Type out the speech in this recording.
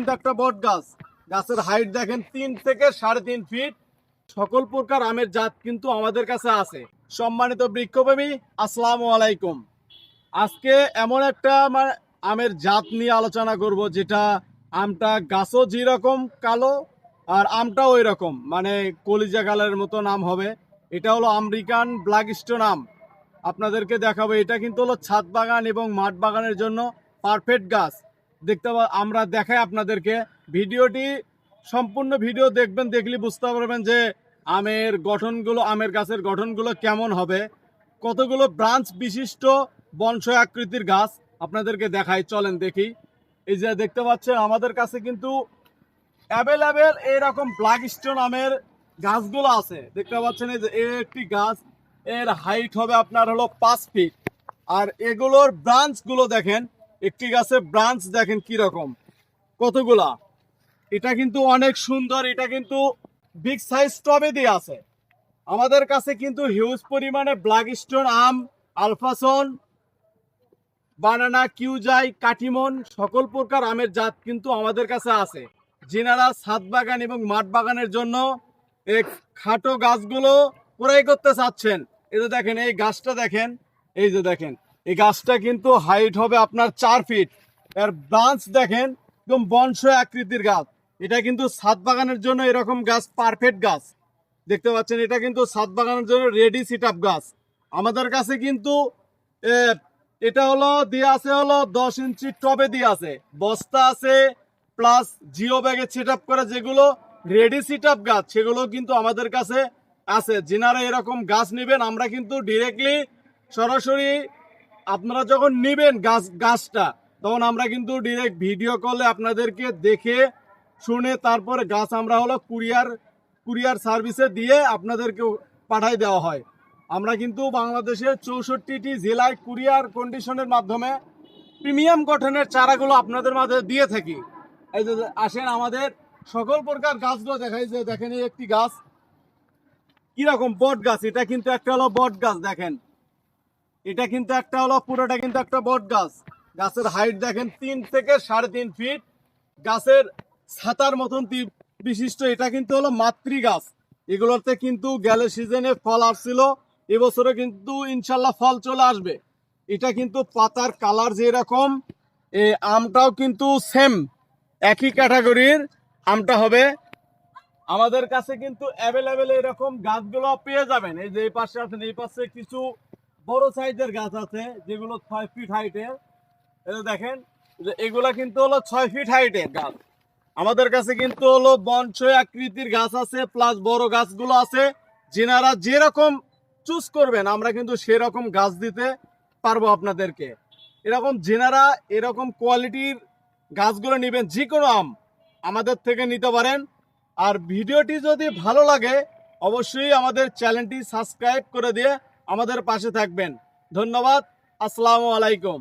কিন্তু একটা বট গাছ। গাছের হাইট দেখেন 3 থেকে 3.5 ফিট। সকল প্রকার আমের জাত কিন্তু আমাদের কাছে আছে। সম্মানিত বৃক্ষপ্রেমী, আসসালামু আলাইকুম। আজকে এমন একটা আমের জাত নিয়ে আলোচনা করব, যেটা আমটা গাছও যেরকম কালো আর আমটাও ওই রকম, মানে কলিজা কালারের মতো আম হবে। এটা হলো আমেরিকান ব্ল্যাক স্টোন আম। আপনাদেরকে দেখাবো। এটা কিন্তু হলো ছাদ বাগান এবং মাঠ বাগানের জন্য পারফেক্ট গাছ। আমরা দেখাই আপনাদেরকে। ভিডিওটি সম্পূর্ণ ভিডিও দেখবেন, দেখলে বুঝতে পারবেন যে আমের গাছের গঠনগুলো কেমন হবে। কতগুলো ব্রাঞ্চ বিশিষ্ট বনসাই আকৃতির গাছ আপনাদেরকে দেখাই, চলেন দেখি। এই যে দেখতে পাচ্ছেন আমাদের কাছে কিন্তু অ্যাভেলেবেল এরকম ব্ল্যাক স্টোন আমের গাছগুলো আছে। দেখতে পাচ্ছেন এই যে একটি গাছ, এর হাইট হবে আপনার হলো 5 ফিট। আর এগুলোর ব্রাঞ্চগুলো দেখেন, একটি গাছের ব্রাঞ্চ দেখেন কি রকম, কতগুলা। এটা কিন্তু অনেক সুন্দর। এটা কিন্তু বিগ সাইজ টবে দিয়ে আছে। আমাদের কাছে কিন্তু হিউজ পরিমাণে ব্ল্যাক স্টোন আম, আলফাসন, বানানা, কিউজাই, কাটিমন সকল প্রকার আমের জাত কিন্তু আমাদের কাছে আছে। যিনারা ছাদ বাগান এবং মাঠ বাগানের জন্য এই খাটো গাছগুলো ক্রয় করতে চাচ্ছেন, এই যে দেখেন এই গাছটা দেখেন, এই যে দেখেন এই গাছটা কিন্তু হাইট হবে আপনার 4 ফিট। এর ব্রাঞ্চ দেখেন একদম বনসাই আকৃতির গাছ। এটা কিন্তু ছাদ বাগানের জন্য এরকম গাছ পারফেক্ট গাছ। দেখতে পাচ্ছেন এটা কিন্তু ছাদ বাগানের জন্য রেডি সিট আপ গাছ। আমাদের কাছে কিন্তু এটা হলো দিয়ে আছে হলো 10 ইঞ্চি টবে দিয়ে আছে, বস্তা আছে, প্লাস জিও ব্যাগে সেট আপ করা যেগুলো রেডি সিট আপ গাছ, সেগুলো কিন্তু আমাদের কাছে আছে। যিনারা এরকম গাছ নেবেন, আমরা কিন্তু ডিরেক্টলি সরাসরি আপনারা যখন নেবেন গাছটা, তখন আমরা কিন্তু ডিরেক্ট ভিডিও কলে আপনাদেরকে দেখে শুনে তারপরে গাছ আমরা হলো কুরিয়ার সার্ভিসে দিয়ে আপনাদেরকে পাঠাই দেওয়া হয়। আমরা কিন্তু বাংলাদেশের 64টি জেলায় কুরিয়ার কন্ডিশনের মাধ্যমে প্রিমিয়াম গঠনের চারাগুলো আপনাদের মাঝে দিয়ে থাকি। এই যে আসেন আমাদের সকল প্রকার গাছগুলো দেখাই। যে দেখেন এই একটি গাছ কিরকম বট গাছ। এটা কিন্তু একটা হলো বট গাছ। দেখেন এটা কিন্তু একটা হলো পুরোটা কিন্তু একটা বট গাছ। গাছের হাইট দেখেন 3 থেকে 3.5 ফিট। গাছের ছাতার মতন বিশিষ্ট। এটা কিন্তু হলো মাতৃ গাছ। এগুলোতে কিন্তু গেলে সিজনে ফল আসছিল, এবছরে কিন্তু ইনশাল্লাহ ফল চলে আসবে। এটা কিন্তু পাতার কালার যেরকম, আমটাও কিন্তু সেম একই ক্যাটাগরির আমটা হবে। আমাদের কাছে কিন্তু অ্যাভেলেবেল এরকম গাছগুলো পেয়ে যাবেন। এই যে এই পাশে আছেন, এই পাশে কিছু বড় সাইজের গাছ আছে যেগুলো 6 ফিট হাইটের। এই দেখেন যে এগুলা কিন্তু হলো 6 ফিট হাইটের গাছ। আমাদের কাছে কিন্তু হলো বনসাই আকৃতির গাছ আছে, প্লাস বড় গাছগুলো আছে। যিনারা যেরকম চুজ করবেন, আমরা কিন্তু সেরকম গাছ দিতে পারবো আপনাদেরকে। যিনারা এরকম কোয়ালিটির গাছগুলো নেবেন, যে কোনো আম আমাদের থেকে নিতে পারেন। আর ভিডিওটি যদি ভালো লাগে, অবশ্যই আমাদের চ্যানেলটি সাবস্ক্রাইব করে দিয়ে আমাদের পাশে থাকবেন। ধন্যবাদ। আসসালামু আলাইকুম।